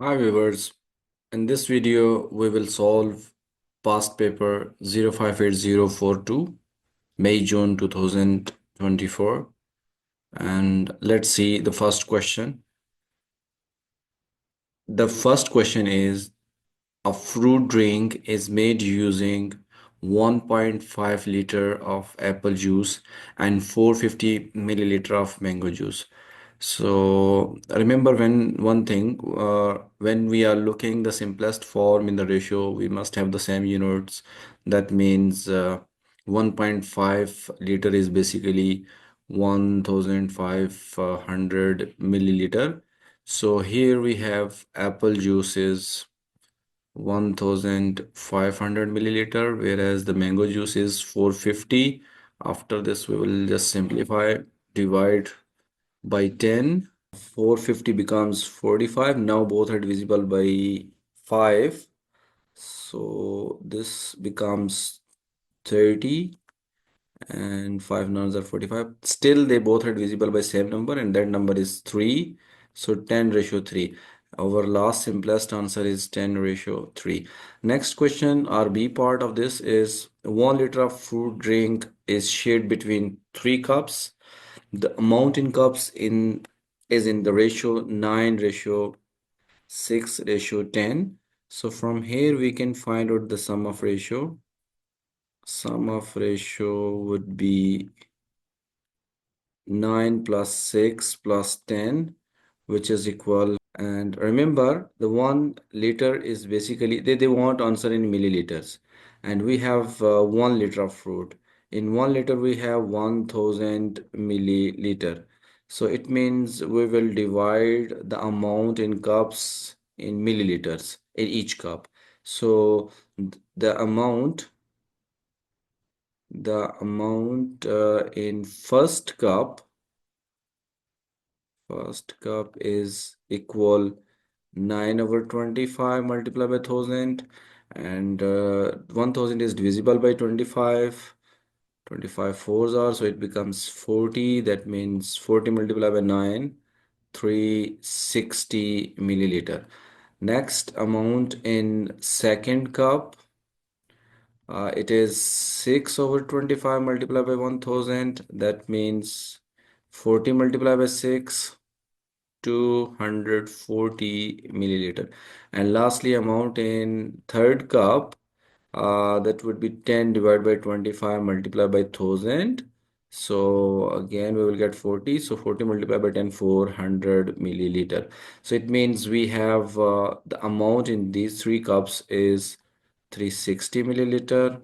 Hi viewers, in this video we will solve past paper 058042 May-June 2024, and let's see the first question. The first question is, a fruit drink is made using 1.5 liter of apple juice and 450 milliliter of mango juice. So remember one thing, when we are looking the simplest form in the ratio, we must have the same units. That means 1.5 liter is basically 1500 milliliter. So here we have apple juices 1500 milliliter, whereas the mango juice is 450. After this, we will just simplify, divide by 10. 450 becomes 45. Now both are divisible by 5. So this becomes 30 and 5 numbers are 45. Still they both are divisible by same number, and that number is 3. So 10 ratio 3. Our last simplest answer is 10 ratio 3. Next question, our B part of this is 1 liter of fruit drink is shared between 3 cups. The amount in cups in is in the ratio 9 ratio 6 ratio 10. So from here we can find out the sum of ratio. Sum of ratio would be 9 plus 6 plus 10, which is equal. And remember, the 1 liter is basically, they want answer in milliliters. And we have 1 liter of fruit. In 1 liter, we have 1000 milliliter. So it means we will divide the amount in cups in milliliters in each cup. So the amount in first cup is equal 9 over 25 multiplied by 1000, and 1000 is divisible by 25. 25 fours are, so it becomes 40. That means 40 multiplied by 9, 360 milliliter. Next amount in second cup, it is 6 over 25 multiplied by 1000. That means 40 multiplied by 6, 240 milliliter. And lastly, amount in third cup, that would be 10 divided by 25 multiplied by 1000. So again we will get 40. So 40 multiplied by 10, 400 milliliter. So it means we have the amount in these three cups is 360 milliliter,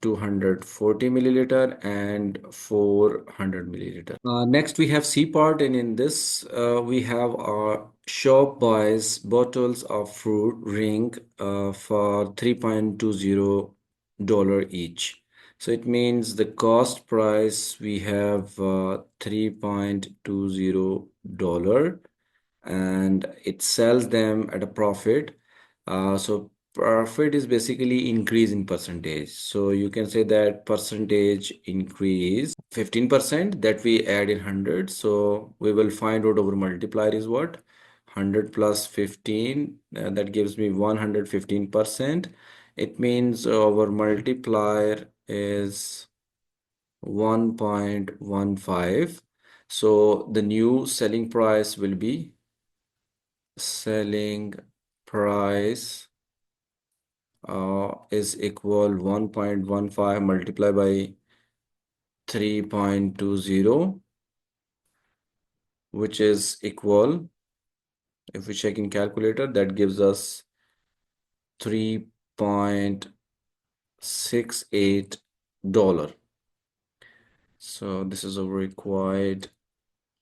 240 milliliter, and 400 milliliter. Next, we have C part, and in this, we have our shop buys bottles of fruit drink for $3.20 each. So it means the cost price we have $3.20, and it sells them at a profit. So profit is basically increase in percentage. So you can say that percentage increase 15% that we add in 100. So we will find out our multiplier is what? 100 plus 15, that gives me 115%. It means our multiplier is 1.15. So the new selling price will be selling price is equal 1.15 multiplied by 3.20, which is equal, if we check in calculator, that gives us $3.68. So this is a required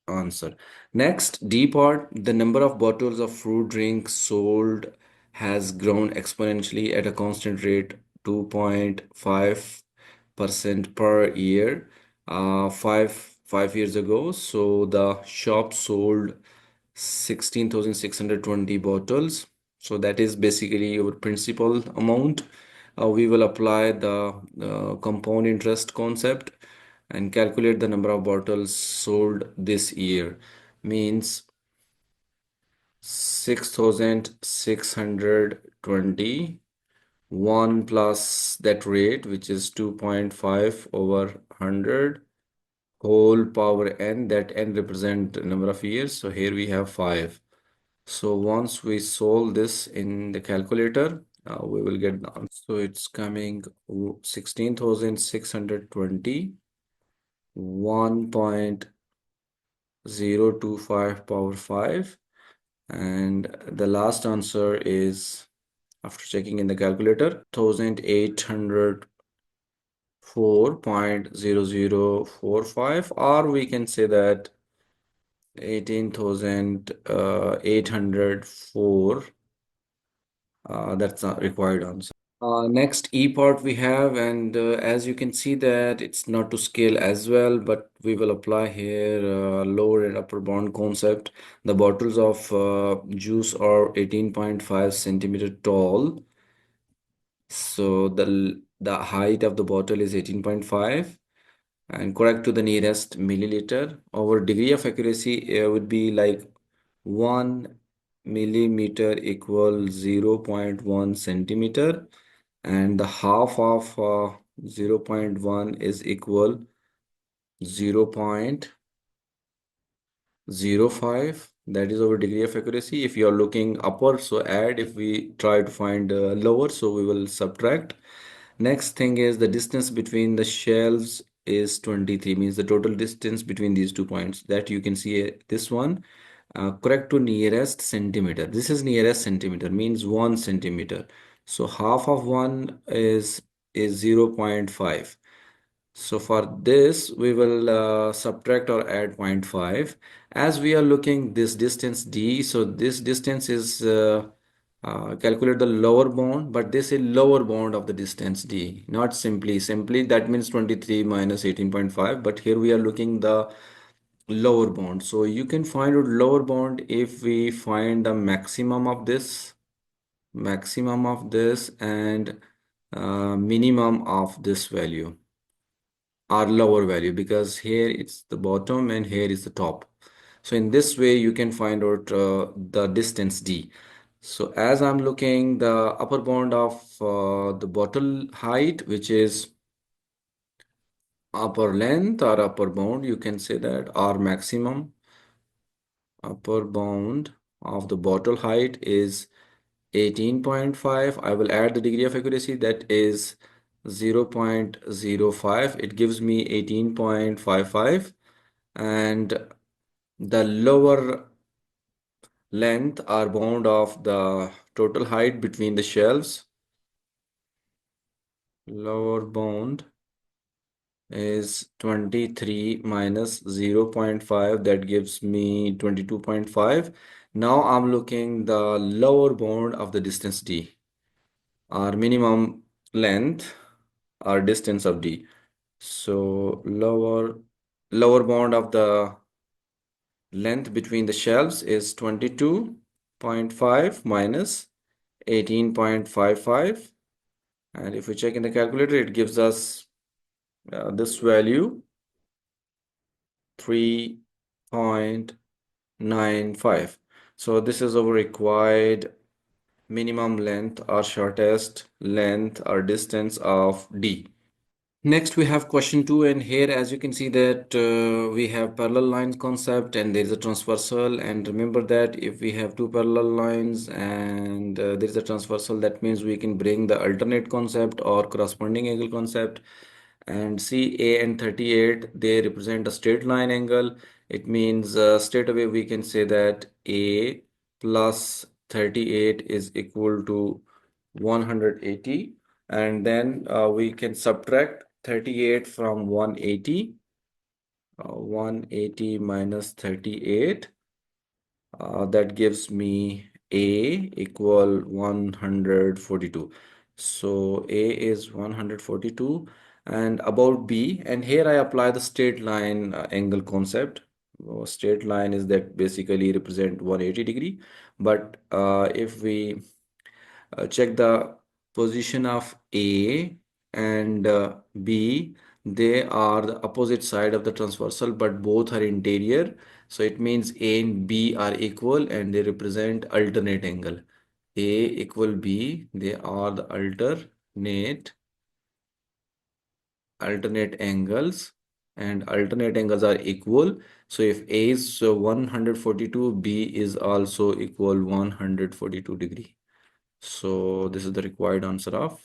answer. Next, D part, the number of bottles of fruit drinks sold has grown exponentially at a constant rate 2.5% per year. Five years ago, so the shop sold 16,620 bottles. So that is basically our principal amount. We will apply the compound interest concept and calculate the number of bottles sold this year. Means 6,620. 1 plus that rate, which is 2.5 over 100, whole power n. That n represent number of years. So here we have 5. So once we solve this in the calculator, we will get the answer. So it's coming 16,620, 1.025 power 5. And the last answer is, after checking in the calculator, 1804.0045, or we can say that 18,804. That's not required answer. Next E part we have, and as you can see that it's not to scale as well, but we will apply here lower and upper bound concept. The bottles of juice are 18.5 centimeter tall. So the height of the bottle is 18.5 and correct to the nearest milliliter. Our degree of accuracy would be like 1 millimeter equals 0.1 centimeter, and the half of 0.1 is equal 0.05. That is our degree of accuracy. If you are looking upward, so add. If we try to find lower, so we will subtract. Next thing is the distance between the shelves is 23, means the total distance between these 2 points that you can see this one. Correct to nearest centimeter. This is nearest centimeter, means 1 centimeter. So half of 1 is 0.5. So for this, we will subtract or add zero point 0.5. As we are looking this distance d, so this distance is calculate the lower bound, but this is lower bound of the distance d, not simply that means 23 minus 18.5, but here we are looking the lower bound. So you can find out lower bound if we find the maximum of this and minimum of this value, or lower value, because here it's the bottom and here is the top. So in this way you can find out the distance d. So as I'm looking the upper bound of the bottle height, which is upper length or upper bound, you can say that, or maximum upper bound of the bottle height is 18.5. I will add the degree of accuracy, that is 0.05. It gives me 18.55. And the lower length or bound of the total height between the shelves, lower bound, is 23 minus 0.5, that gives me 22.5. Now I'm looking the lower bound of the distance d, or minimum length or distance of d. So lower bound of the length between the shelves is 22.5 minus 18.55, and if we check in the calculator, it gives us this value, 3.95. So this is our required minimum length or shortest length or distance of d. Next, we have question 2, and here, as you can see that we have parallel lines concept and there is a transversal. And remember that if we have two parallel lines and there is a transversal, that means we can bring the alternate concept or corresponding angle concept. And CA and 38, they represent a straight line angle. It means straight away we can say that A plus 38 is equal to 180, and then we can subtract 38 from 180. 180 minus 38, that gives me A equal 142. So A is 142. And about B, and here I apply the straight line angle concept. Straight line is that basically represent 180 degree, but if we check the position of A and B, they are the opposite side of the transversal, but both are interior. So it means A and B are equal and they represent alternate angle. A equal B, they are the alternate angles, and alternate angles are equal. So if A is 142, B is also equal 142 degree. So this is the required answer of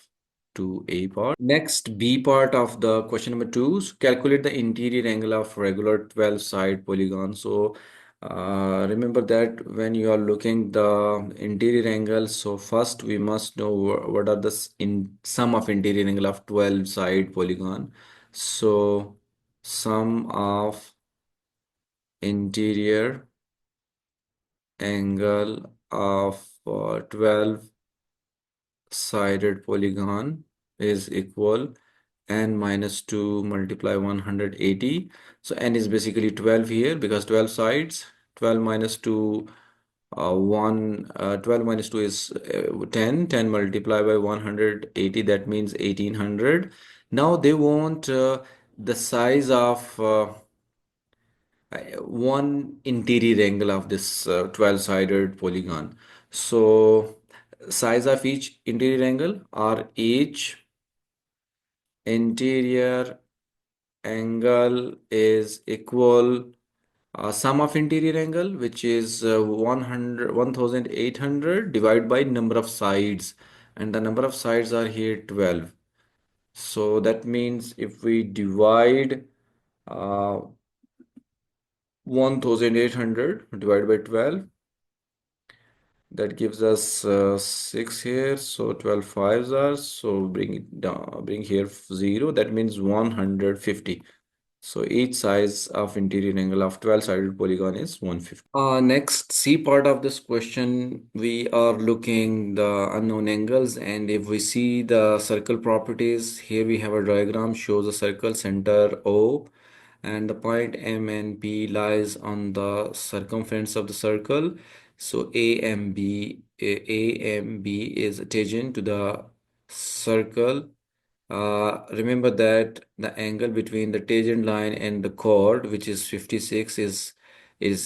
2A part. Next, B part of the question number two, calculate the interior angle of regular 12-side polygon. So remember that when you are looking the interior angle, so first we must know what are the in sum of interior angle of 12-side polygon. So sum of interior angle of 12 sided polygon is equal n minus 2 multiply 180. So n is basically 12 here because 12 sides. 12 minus 2 12 minus 2 is 10. 10 multiplied by 180, that means 1800. Now they want the size of one interior angle of this 12-sided polygon. So size of each interior angle, or each interior angle is equal sum of interior angle, which is 1800 divided by number of sides, and the number of sides are here 12. So that means if we divide 1800 divided by 12, that gives us 6 here. So 12 fives are, so bring it down, bring here 0, that means 150. So each size of interior angle of 12-sided polygon is 150. Next, C part of this question, we are looking the unknown angles, and if we see the circle properties, here we have a diagram shows a circle center O, and the point M and P lies on the circumference of the circle. So AMB is tangent to the circle. Remember that the angle between the tangent line and the chord, which is 56, is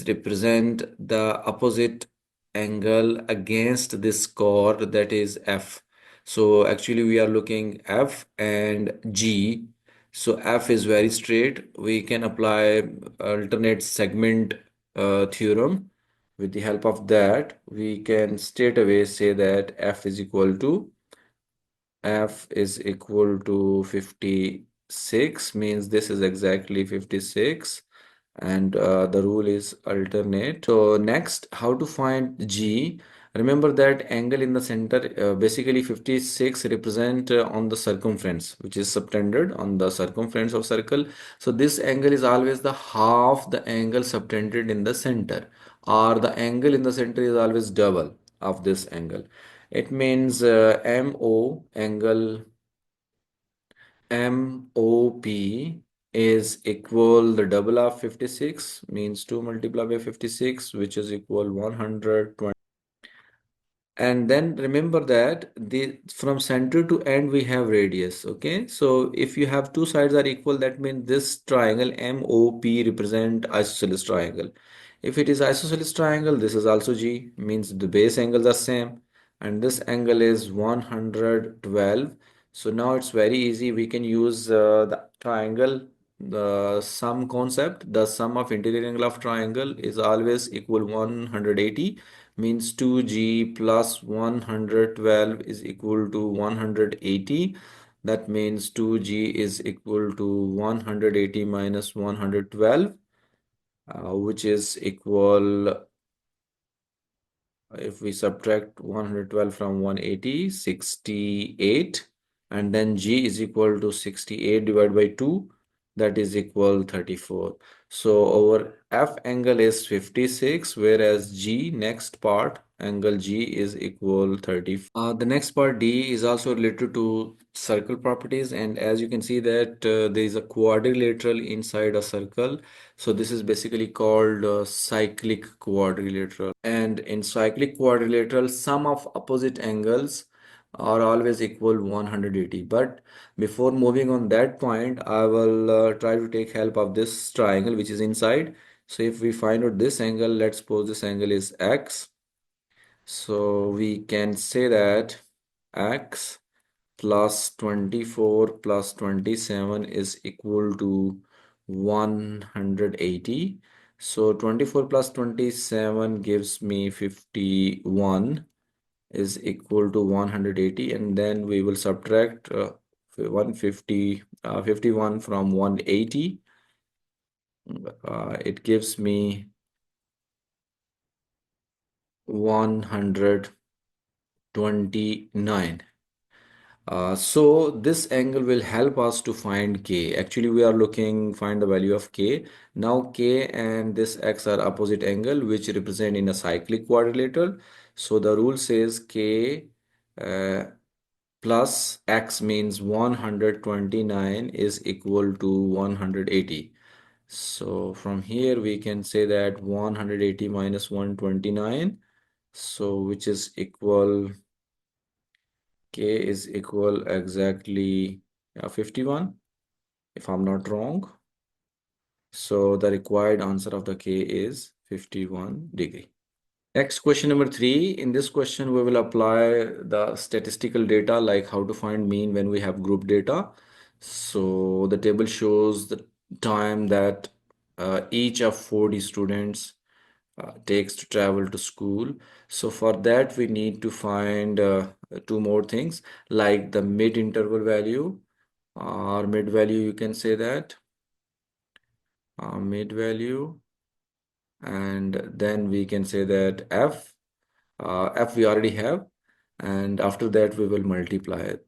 represent the opposite angle against this chord, that is F. So actually we are looking F and G. So F is very straight. We can apply alternate segment theorem. With the help of that, we can straight away say that F is equal to 56, means this is exactly 56, and the rule is alternate. So next, how to find G? Remember that angle in the center, basically 56 represent on the circumference, which is subtended on the circumference of circle. So this angle is always the half the angle subtended in the center, or the angle in the center is always double of this angle. It means MO angle MOP is equal the double of 56, means 2 multiplied by 56, which is equal 120. And then remember that the from center to end we have radius. Okay, so if you have two sides are equal, that means this triangle MOP represent isosceles triangle. If it is isosceles triangle, this is also G, means the base angles are same, and this angle is 112. So now it's very easy. We can use the triangle, the sum concept. The sum of interior angle of triangle is always equal 180, means 2G plus 112 is equal to 180. That means 2G is equal to 180 minus 112, which is equal, if we subtract 112 from 180, 68, and then G is equal to 68 divided by 2, that is equal 34. So our F angle is 56, whereas G, next part, angle G is equal 34. The next part D is also related to circle properties, and as you can see that there is a quadrilateral inside a circle. So this is basically called cyclic quadrilateral. And in cyclic quadrilateral, sum of opposite angles are always equal 180. But before moving on that point, I will try to take help of this triangle which is inside. So if we find out this angle, let's suppose this angle is x. So we can say that x plus 24 plus 27 is equal to 180. So 24 plus 27 gives me 51 is equal to 180, and then we will subtract 51 from 180. It gives me 129. So this angle will help us to find k. Actually, we are looking find the value of k. Now k and this x are opposite angle, which represent in a cyclic quadrilateral. So the rule says k uh, plus x means 129 is equal to 180. So from here we can say that 180 minus 129, so which is equal, k is equal exactly 51 if I'm not wrong. So the required answer of the k is 51 degree. Next, question number 3. In this question, we will apply the statistical data, like how to find mean when we have group data. So the table shows the time that each of 40 students takes to travel to school. So for that, we need to find two more things, like the mid interval value or mid value, you can say that mid value, and then we can say that f we already have, and after that we will multiply it.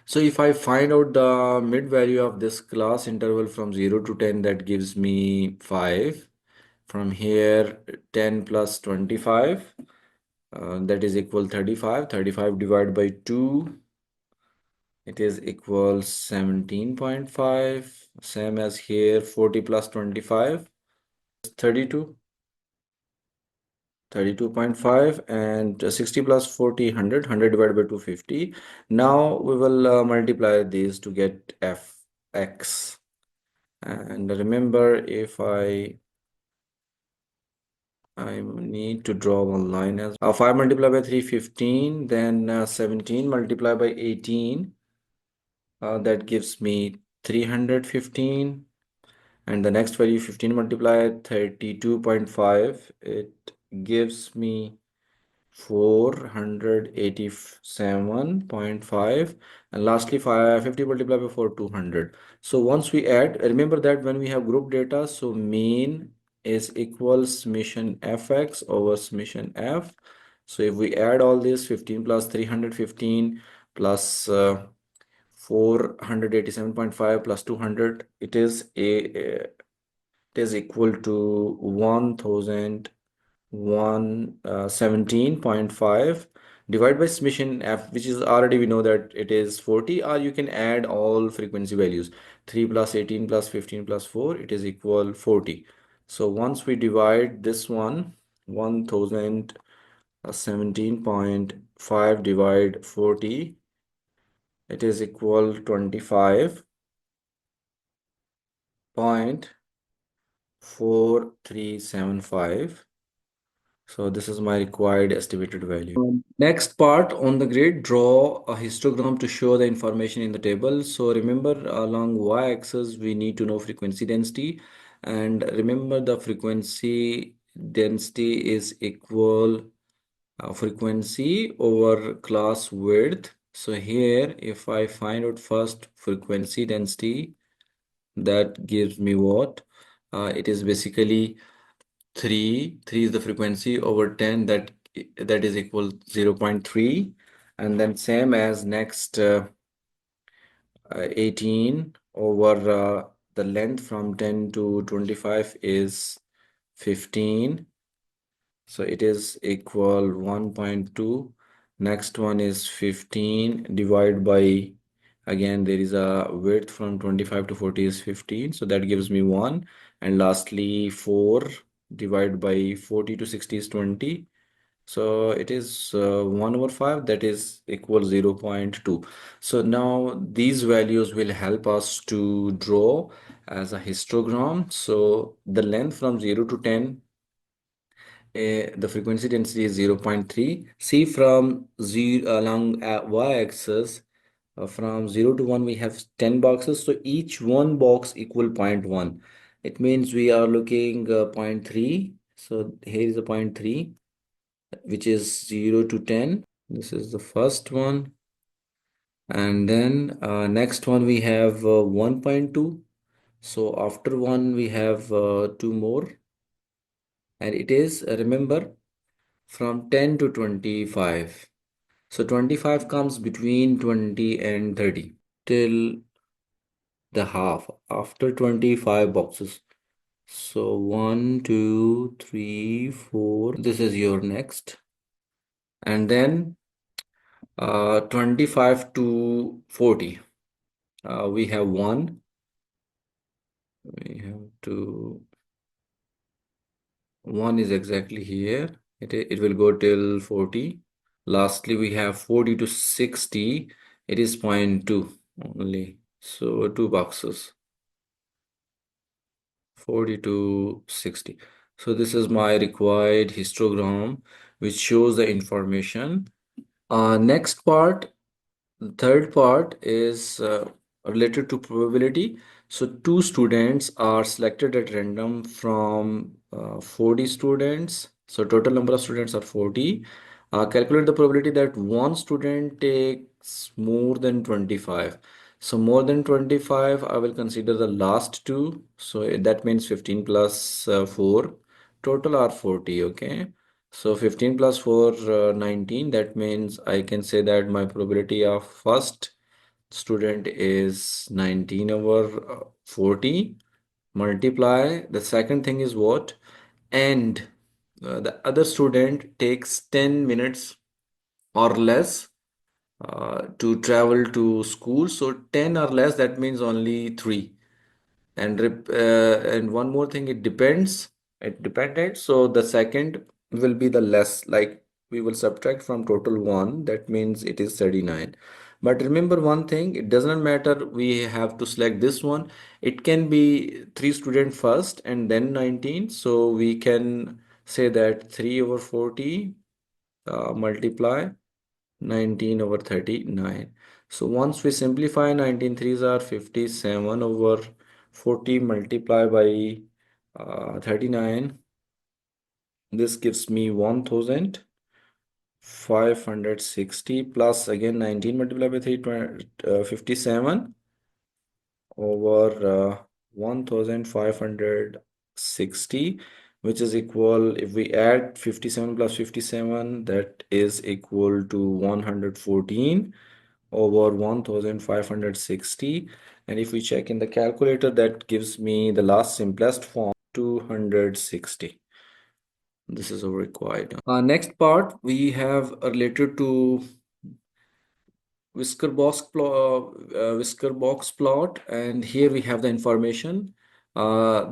So if I find out the mid value of this class interval from 0 to 10, that gives me 5. From here, 10 plus 25, that is equal 35. 35 divided by 2, it is equal 17.5. Same as here, 40 plus 25, 32. 32.5, and 60 plus 40, 100 divided by 250. Now we will multiply these to get fx. And remember, if I need to draw one line as 5 multiplied by 3, 15, then 17 multiplied by 18, that gives me 315, and the next value 15 multiplied 32.5, it gives me 487.5, and lastly 50 multiplied by 4, 200. So once we add, remember that when we have group data, so mean is equals summation fx over summation f. So if we add all this, 15 plus 315 plus 487.5 plus 200, it is equal to 1017.5 divided by summation f, which is already we know that it is 40, or you can add all frequency values, 3 plus 18 plus 15 plus 4, it is equal 40. So once we divide this one, 1017.5 divide 40, it is equal 25.4375. So this is my required estimated value. Next part on the grid, draw a histogram to show the information in the table. So remember, along y-axis, we need to know frequency density. And remember, the frequency density is equal frequency over class width. So here, if I find out first frequency density, that gives me what? It is basically 3 is the frequency over 10, that is equal 0.3, and then same as next 18 over the length from 10 to 25 is 15, so it is equal 1.2. Next one is 15 divided by, again there is a width from 25 to 40 is 15, so that gives me 1. And lastly 4 divided by 40 to 60 is 20, So it is 1 over 5, that is equal 0.2. So now these values will help us to draw as a histogram. So the length from 0 to 10, the frequency density is 0.3. See, from 0 along y-axis, from 0 to 1 we have 10 boxes, so each one box equal zero point 0.1. It means we are looking zero point 0.3. So here is a 0.3, which is 0 to 10. This is the first one. And then next one we have 1.2. So after one we have two more. And it is, remember, from 10 to 25. So 25 comes between 20 and 30 till the half after 25 boxes. So 1, 2, 3, 4. This is your next. And then 25 to 40. We have one. We have two. One is exactly here. It will go till 40. Lastly, we have 40 to 60. It is 0.2 only. So two boxes. 40 to 60. So this is my required histogram, which shows the information. Next part, the third part is related to probability. So two students are selected at random from 40 students. So total number of students are 40. Calculate the probability that one student takes more than 25. So more than 25, I will consider the last two. So that means 15 plus 4. Total are 40, okay? So 15 plus 4, 19. That means I can say that my probability of first student is 19 over 40. Multiply. The second thing is what? And the other student takes 10 minutes or less to travel to school. So 10 or less, that means only 3. And one more thing, it depends. It depended. So the second will be the less, like we will subtract from total 1. That means it is 39. But remember one thing, it does not matter. We have to select this one. It can be 3 student first and then 19. So we can say that 3 over 40 multiply 19 over 39. So once we simplify, 19 threes are 57 over 40 multiply by 39. This gives me 1560 plus again 19 multiplied by 3, 57 over 1560, which is equal, if we add 57 plus 57, that is equal to 114 over 1560. And if we check in the calculator, that gives me the last simplest form, 260. This is our required. Next part we have related to whisker box plot, and here we have the information.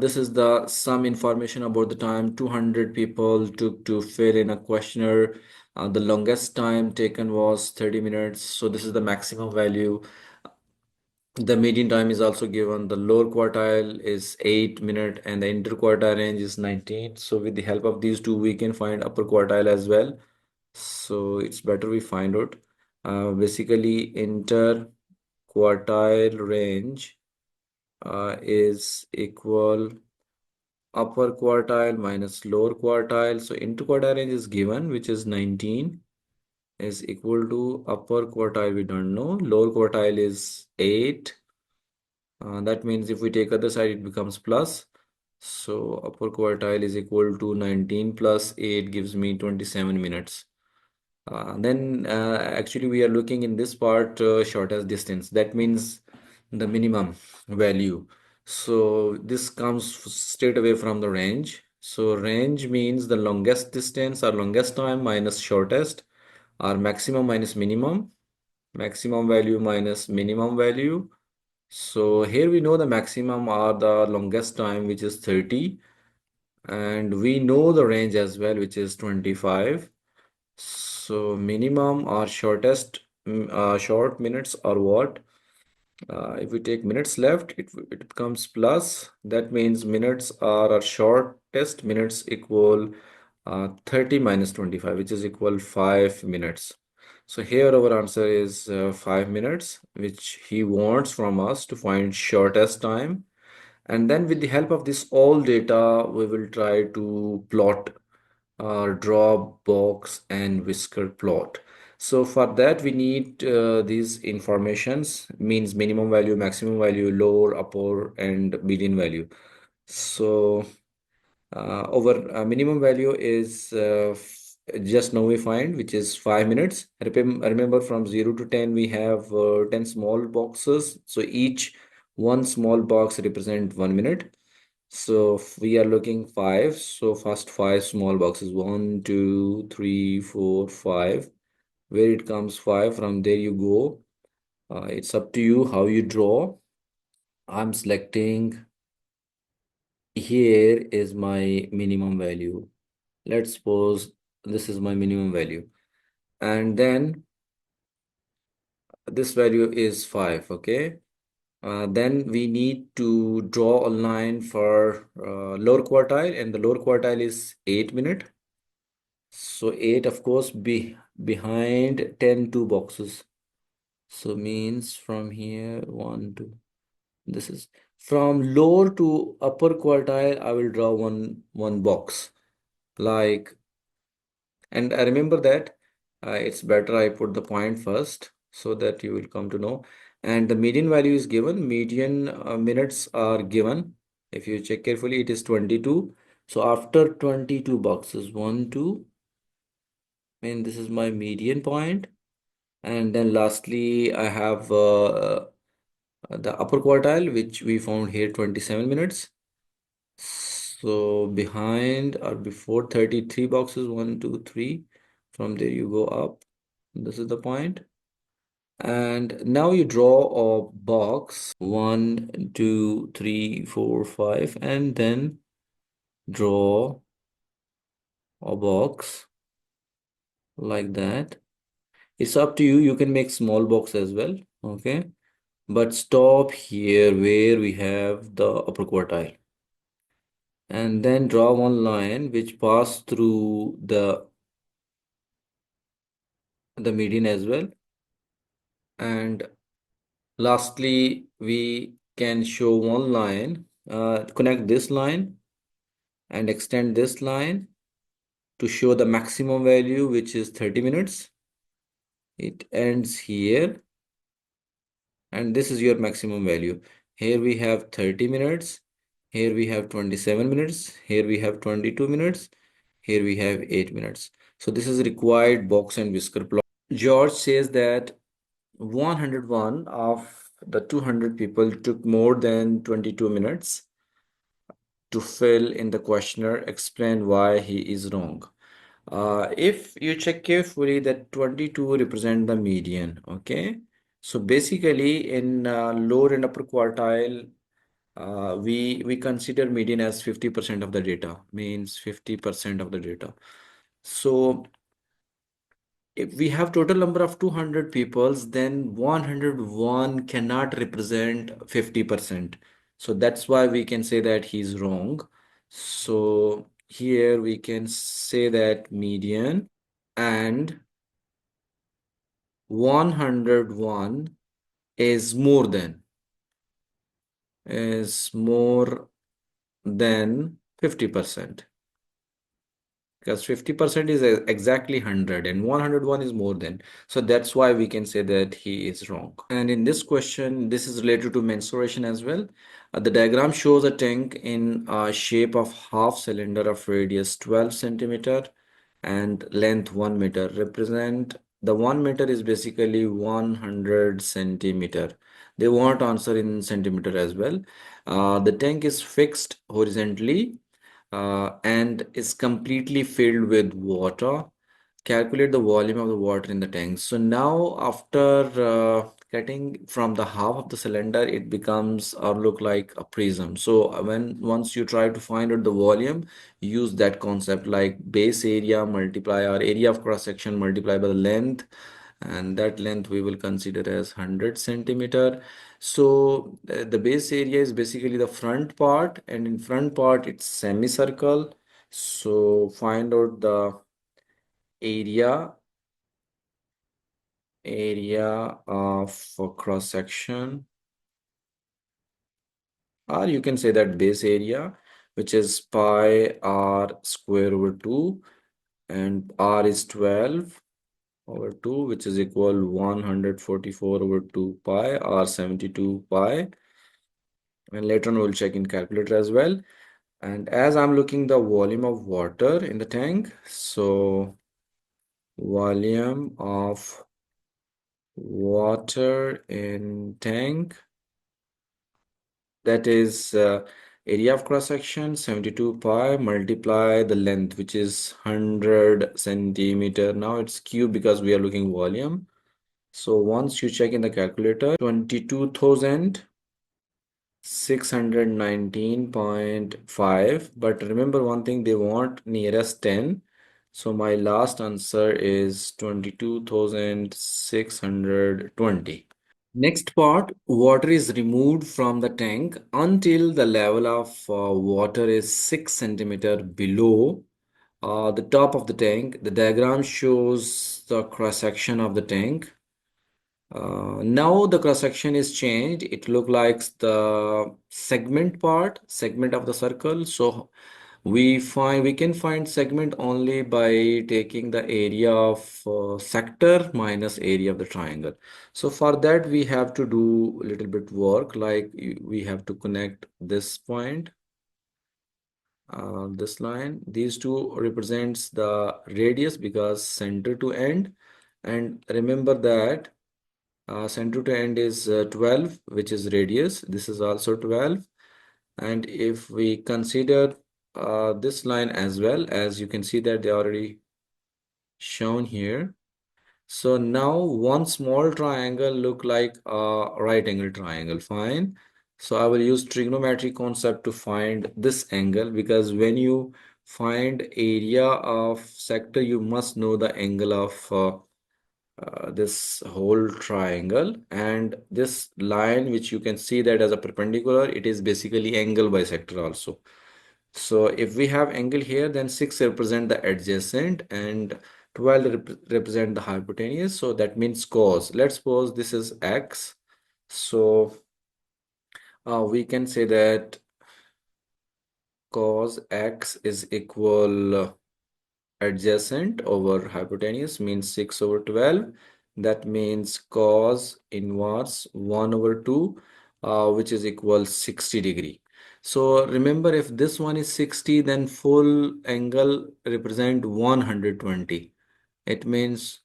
This is the some information about the time 200 people took to fill in a questionnaire. The longest time taken was 30 minutes. So this is the maximum value. The median time is also given. The lower quartile is 8 minutes and the interquartile range is 19. So with the help of these two, we can find upper quartile as well. So it's better we find out. Basically, interquartile range is equal upper quartile minus lower quartile. So interquartile range is given, which is 19, is equal to upper quartile, we don't know. Lower quartile is 8. That means if we take other side, it becomes plus. So upper quartile is equal to 19 plus 8 gives me 27 minutes. Then actually we are looking in this part shortest distance. That means the minimum value. So this comes straight away from the range. So range means the longest distance or longest time minus shortest, or maximum minus minimum, maximum value minus minimum value. So here we know the maximum or the longest time, which is 30, and we know the range as well, which is 25. So minimum or short minutes are what? If we take minutes left, it becomes plus. That means minutes are our shortest minutes equal 30 minus 25, which is equal 5 minutes. So here our answer is 5 minutes, which he wants from us to find shortest time. And then with the help of this all data, we will try to plot draw box and whisker plot. So for that we need these informations, means minimum value, maximum value, lower, upper and median value. So our minimum value is just now we find, which is 5 minutes. Remember from 0 to 10 we have 10 small boxes, so each one small box represent 1 minute. So we are looking five. So first five small boxes, one, two, three, four, five. Where it comes five, from there you go. It's up to you how you draw. I'm selecting, here is my minimum value. Let's suppose this is my minimum value. And then this value is five, okay? Then we need to draw a line for lower quartile, and the lower quartile is 8 minute. So 8, of course, behind 10 two boxes. So means from here, 1, 2. This is from lower to upper quartile, I will draw one box. Like, and I remember that it's better I put the point first so that you will come to know. And the median value is given, median minutes are given. If you check carefully, it is 22. So after 22 boxes, 1, 2, and this is my median point. And then lastly, I have the upper quartile, which we found here 27 minutes. So behind or before 33 boxes, 1, 2, 3. From there you go up. This is the point. And now you draw a box 1, 2, 3, 4, 5, and then draw a box like that. It's up to you. You can make small box as well. Okay. But stop here where we have the upper quartile. And then draw one line which pass through the median as well. And lastly, we can show one line, connect this line and extend this line to show the maximum value, which is 30 minutes. It ends here. And this is your maximum value. Here we have 30 minutes. Here we have 27 minutes. Here we have 22 minutes. Here we have 8 minutes. So this is required box and whisker plot. George says that 101 of the 200 people took more than 22 minutes to fill in the questionnaire. Explain why he is wrong. If you check carefully, that 22 represent the median, okay? So basically in lower and upper quartile, we consider median as 50% of the data, means 50% of the data. So if we have total number of 200 peoples, then 101 cannot represent 50%. So that's why we can say that he's wrong. So here we can say that median and 101 is more than 50%, because 50% is exactly 100 and 101 is more than. So that's why we can say that he is wrong. And in this question, this is related to mensuration as well. The diagram shows a tank in shape of half cylinder of radius 12 centimeter and length 1 meter. Represent the 1 meter is basically 100 centimeter. They want answer in centimeter as well. The tank is fixed horizontally and is completely filled with water. calculate the volume of the water in the tank. So now after cutting from the half of the cylinder, it becomes or look like a prism. So when once you try to find out the volume, use that concept like base area multiply or area of cross section multiply by the length, and that length we will consider as 100 centimeter. So the base area is basically the front part, and in front part it's semicircle. So find out the area of a cross section, or you can say that base area, which is pi r square over 2, and r is 12 over 2, which is equal 144 over 2 pi or 72 pi. And later on we'll check in calculator as well. And as I'm looking the volume of water in the tank, so volume of water in tank, that is area of cross section 72 pi multiply the length, which is 100 centimeter. Now it's cube because we are looking volume. So once you check in the calculator, 22,619.5. But remember one thing, they want nearest 10. So my last answer is 22,620. Next part, water is removed from the tank until the level of water is 6 centimeter below the top of the tank. The diagram shows the cross section of the tank. Now the cross section is changed. It look like the segment of the circle. So we can find segment only by taking the area of sector minus area of the triangle. So for that we have to do a little bit work, like we have to connect this point, this line. These two represents the radius because center to end, and remember that center to end is 12, which is radius. This is also 12. And if we consider this line as well, as you can see that they are already shown here. So now one small triangle look like a right angle triangle. Fine. So I will use trigonometry concept to find this angle, because when you find area of sector, you must know the angle of this whole triangle, and this line which you can see that as a perpendicular, it is basically angle bisector also. So if we have angle here, then 6 represent the adjacent and 12 represent the hypotenuse. So that means cos. Let's suppose this is x. So we can say that cos x is equal adjacent over hypotenuse, means 6 over 12. That means cos inverse 1 over 2, which is equal 60 degree. So remember, if this one is 60, then full angle represent 120. It means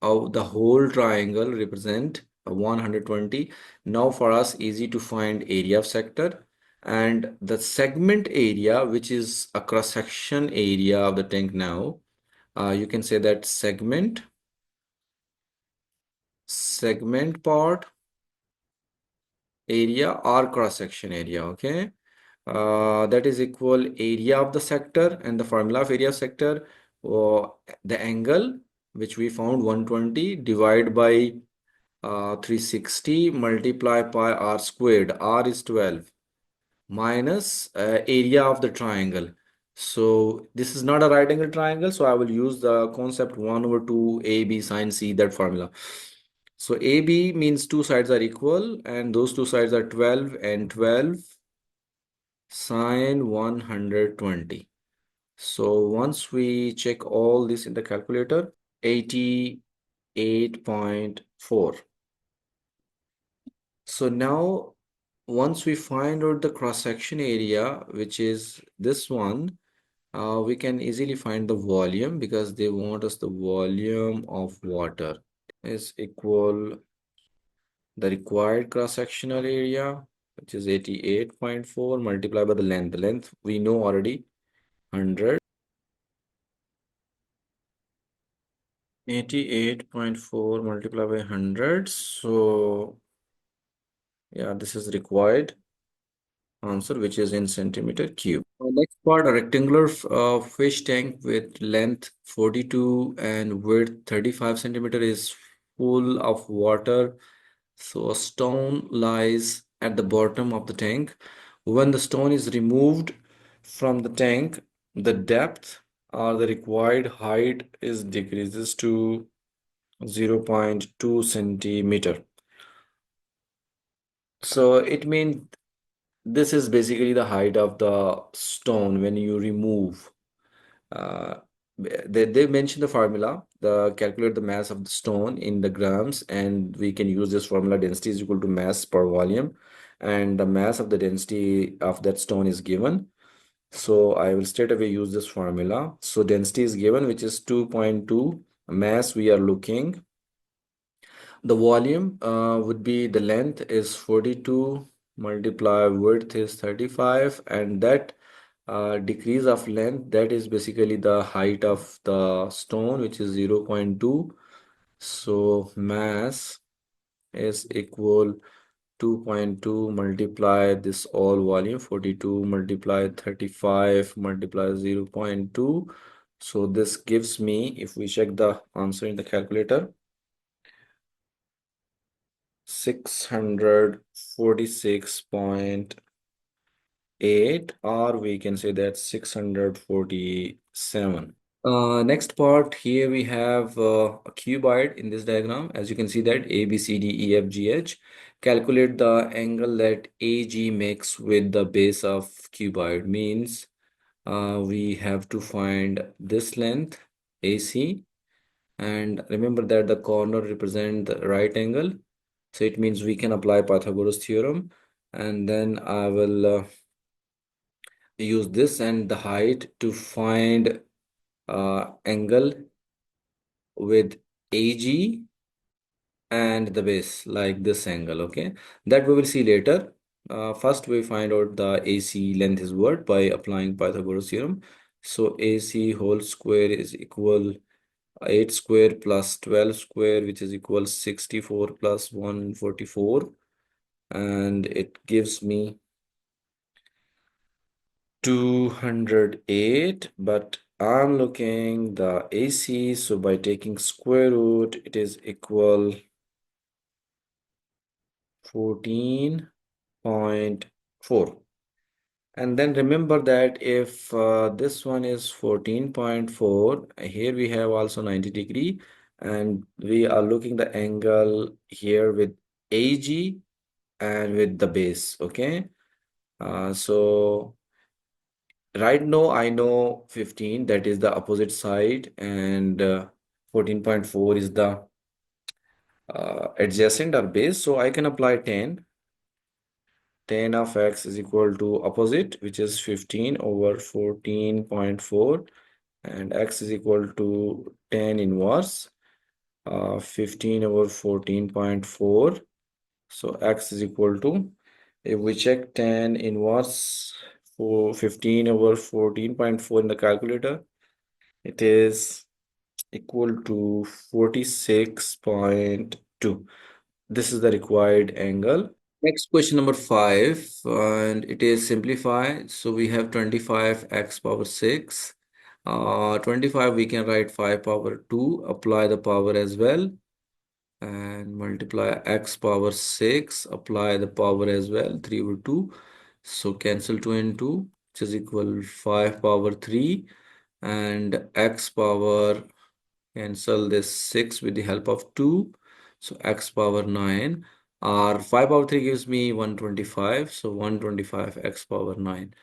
the whole triangle represent 120. Now for us, easy to find area of sector, and the segment area, which is a cross section area of the tank. Now you can say that segment part area or cross section area. Okay, that is equal area of the sector, and the formula of area of sector, or the angle which we found 120 divide by 360 multiply pi r squared. R is 12 minus area of the triangle. So this is not a right angle triangle, so I will use the concept 1 over 2 AB sine C, that formula. So AB means two sides are equal, and those two sides are 12 and 12 sine 120. So once we check all this in the calculator, 88.4. So now once we find out the cross-section area, which is this one, we can easily find the volume, because they want us the volume of water is equal the required cross-sectional area, which is 88.4 multiplied by the length. The length we know already, 100. 88.4 multiplied by 100. So, yeah, this is required answer, which is in centimeter cube. Next part, a rectangular fish tank with length 42 and width 35 centimeter is full of water. So a stone lies at the bottom of the tank. When the stone is removed from the tank, the depth or the required height is decreases to 0.2 centimeter. So it means this is basically the height of the stone when you remove. Uh, they mention the formula, the calculate the mass of the stone in the grams, and we can use this formula. Density is equal to mass per volume, and the mass of the density of that stone is given. So I will straight away use this formula. So density is given, which is 2.2. Mass we are looking. The volume would be the length is 42 multiply width is 35, and that decrease of length, that is basically the height of the stone, which is 0.2. So mass is equal 2.2 multiply this all volume 42 multiply 35 multiply 0.2. So this gives me, if we check the answer in the calculator, 646.8, or we can say that 647. Next part, here we have a cuboid in this diagram. As you can see that A, B, C, D, E, F, G, H. Calculate the angle that AG makes with the base of cuboid. Means we have to find this length AC, and remember that the corner represent the right angle. So it means we can apply Pythagoras theorem, and then I will use this and the height to find angle with AG and the base, like this angle. Okay, that we will see later. First we find out the AC length is what by applying Pythagoras theorem. So AC whole square is equal 8 square plus 12 square, which is equal 64 plus 144, and it gives me 208. But I'm looking the AC, so by taking square root, it is equal 14.4. And then remember that if this one is 14.4, here we have also 90-degree, and we are looking the angle here with AG and with the base. Okay, so right now I know 15, that is the opposite side, and 14.4 is the adjacent or base. So I can apply 10. 10 of x is equal to opposite, which is 15 over 14.4, and x is equal to 10 inverse 15 over 14.4. So x is equal to, if we check 10 inverse for 15 over 14.4 in the calculator, it is equal to 46.2. This is the required angle. Next question number 5, and it is simplified. So we have 25x power 6. 25 we can write 5 power 2, apply the power as well, and multiply x power 6, apply the power as well, 3 over 2. So cancel 2 and 2, which is equal 5 power 3, and x power, cancel this 6 with the help of 2. So x power 9, or 5 power 3 gives me 125. So 125 x power 9.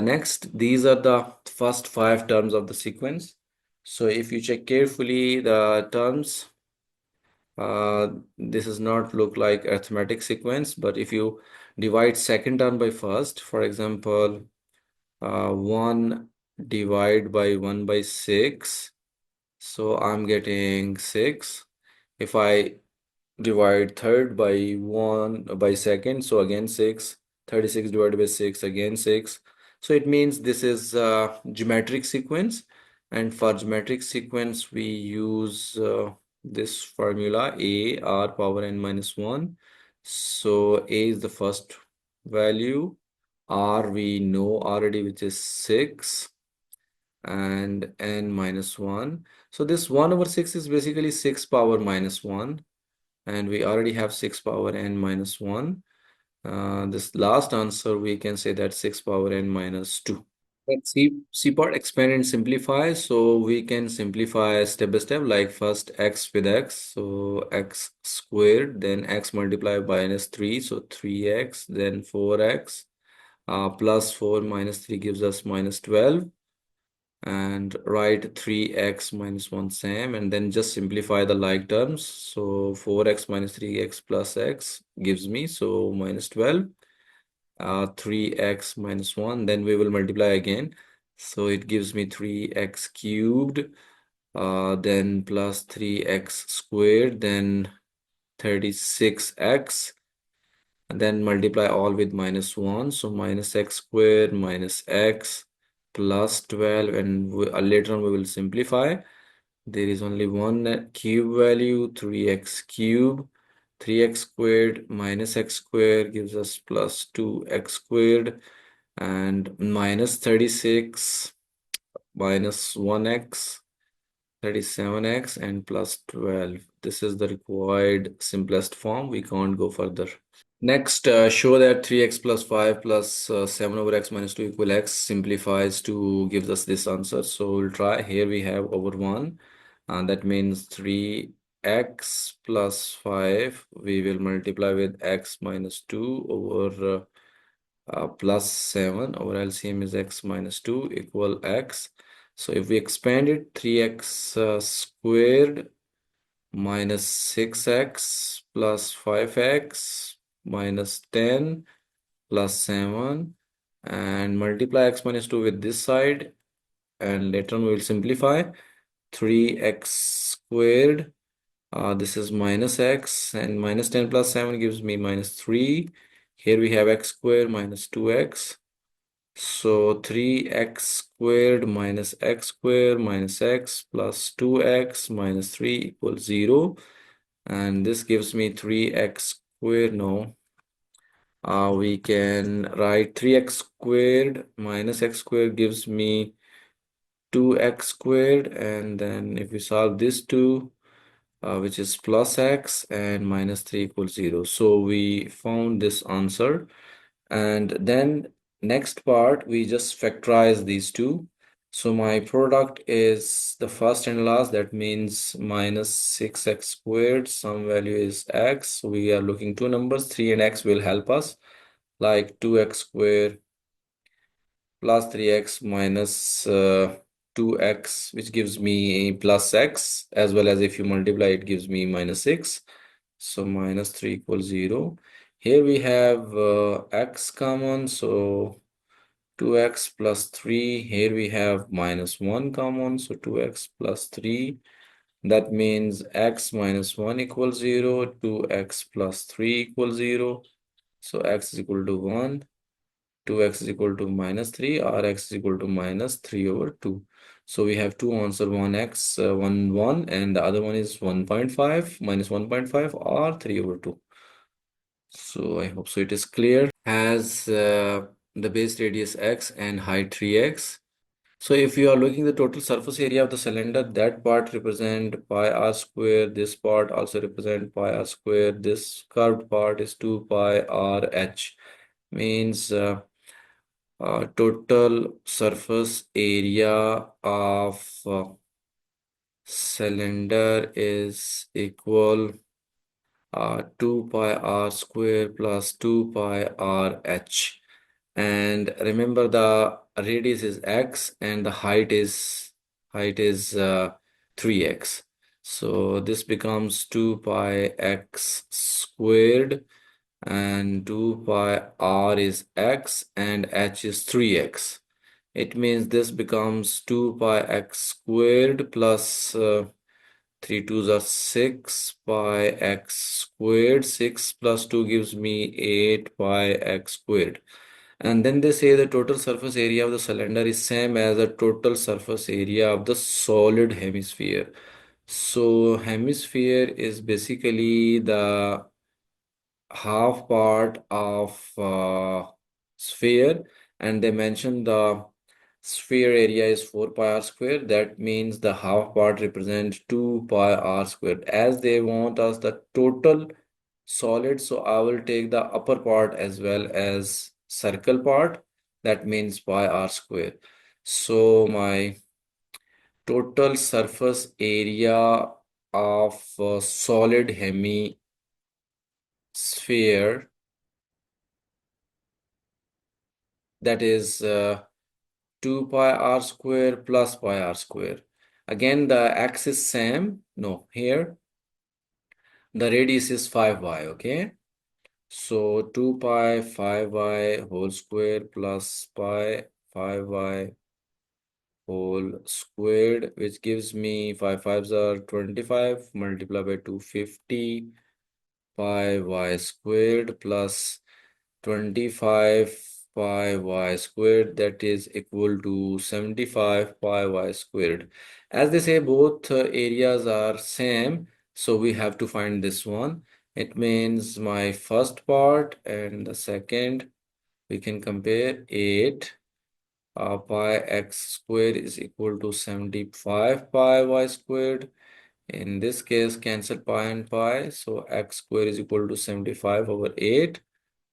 Next, these are the first 5 terms of the sequence. So if you check carefully the terms, this does not look like arithmetic sequence, but if you divide second term by first, for example, 1 divide by 1 by 6, so I'm getting 6. If I divide third by 1 by second, so again 6. 36 divided by 6, again 6. So it means this is a geometric sequence, And for geometric sequence, we use this formula a r power n minus 1. So a is the first value, r we know already, which is 6, and n minus 1. So this 1 over 6 is basically 6 power minus 1, and we already have 6 power n minus 1. This last answer, we can say that 6 power n minus 2. Let's see part expand and simplify. So we can simplify step by step, like first x with x. So x squared, then x multiplied by minus 3. So 3x, then 4x. Plus 4 minus 3 gives us minus 12. And write 3x minus 1 same. And then just simplify the like terms. So 4x minus 3x plus x gives me, so minus 12. 3x minus 1, then we will multiply again, so it gives me 3x cubed, then plus 3x squared, then 36x, and then multiply all with minus 1, so minus x squared minus x plus 12, and later on we will simplify. There is only one cube value, 3x cube. 3x squared minus x squared gives us plus 2x squared, and minus 36 minus 1x, 37x, and plus 12. This is the required simplest form. We can't go further. Next, show that 3x plus 5 plus 7 over x minus 2 equal x simplifies to gives us this answer. So we'll try. Here we have over 1, and that means 3x plus 5. We will multiply with x minus 2 over plus 7 over LCM is x minus 2 equal x. So if we expand it, 3x squared minus 6x plus 5x minus 10 plus 7, and multiply x minus 2 with this side, and later on we will simplify. 3x squared, this is minus x, and minus 10 plus 7 gives me minus 3. Here we have x squared minus 2x. So 3x squared minus x squared minus x plus 2x minus 3 equals 0. And this gives me 3x squared. No, we can write 3x squared minus x squared gives me 2x squared. And then if we solve this 2, which is plus x, and minus 3 equals 0. So we found this answer. And then next part, we just factorize these two. So my product is the first and last, that means minus 6x squared, some value is x. So we are looking two numbers, 3 and x will help us, like 2x squared plus 3x minus 2x, which gives me plus x, as well as if you multiply it gives me minus 6. So minus 3 equals 0. Here we have x common, so 2x plus 3. Here we have minus 1 common, so 2x plus 3. That means x minus 1 equals 0, 2x plus 3 equals 0. So x is equal to 1, 2x is equal to minus 3, or x is equal to minus 3 over 2. So we have two answer, 1x, 1, 1, and the other one is 1.5, minus 1.5, or 3 over 2. So I hope so it is clear. Has the base radius x and height 3x. So if you are looking the total surface area of the cylinder, that part represent pi r square, this part also represent pi r square, this curved part is 2 pi r h, means total surface area of cylinder is equal 2 pi r square plus 2 pi r h. And remember, the radius is x and the height is 3x. So this becomes 2 pi x squared, and 2 pi r is x and h is 3x. It means this becomes 2 pi x squared plus 3 twos are 6 pi x squared. 6 plus 2 gives me 8 pi x squared. And then they say the total surface area of the cylinder is same as the total surface area of the solid hemisphere. So hemisphere is basically the half part of sphere, and they mentioned the sphere area is 4 pi r square. That means the half part represents 2 pi r squared. As they want us the total solid, so I will take the upper part as well as circle part. That means pi r square. So my total surface area of solid hemisphere, that is 2 pi r square plus pi r square. Again, the x is same. No, here the radius is 5y, okay? So 2 pi 5y whole square plus pi 5y whole squared, which gives me 5 fives are 25 multiplied by 250 pi y squared plus 25 pi y squared, that is equal to 75 pi y squared. As they say both areas are same, so we have to find this one. It means my first part and the second, we can compare 8 pi x squared is equal to 75 pi y squared. In this case, cancel pi and pi, so x squared is equal to 75 over 8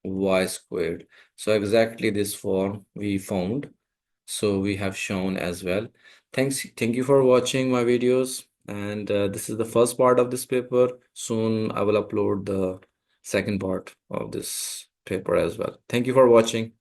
y squared. So exactly this form we found. So we have shown as well. Thank you for watching my videos. And this is the first part of this paper. Soon I will upload the second part of this paper as well. Thank you for watching.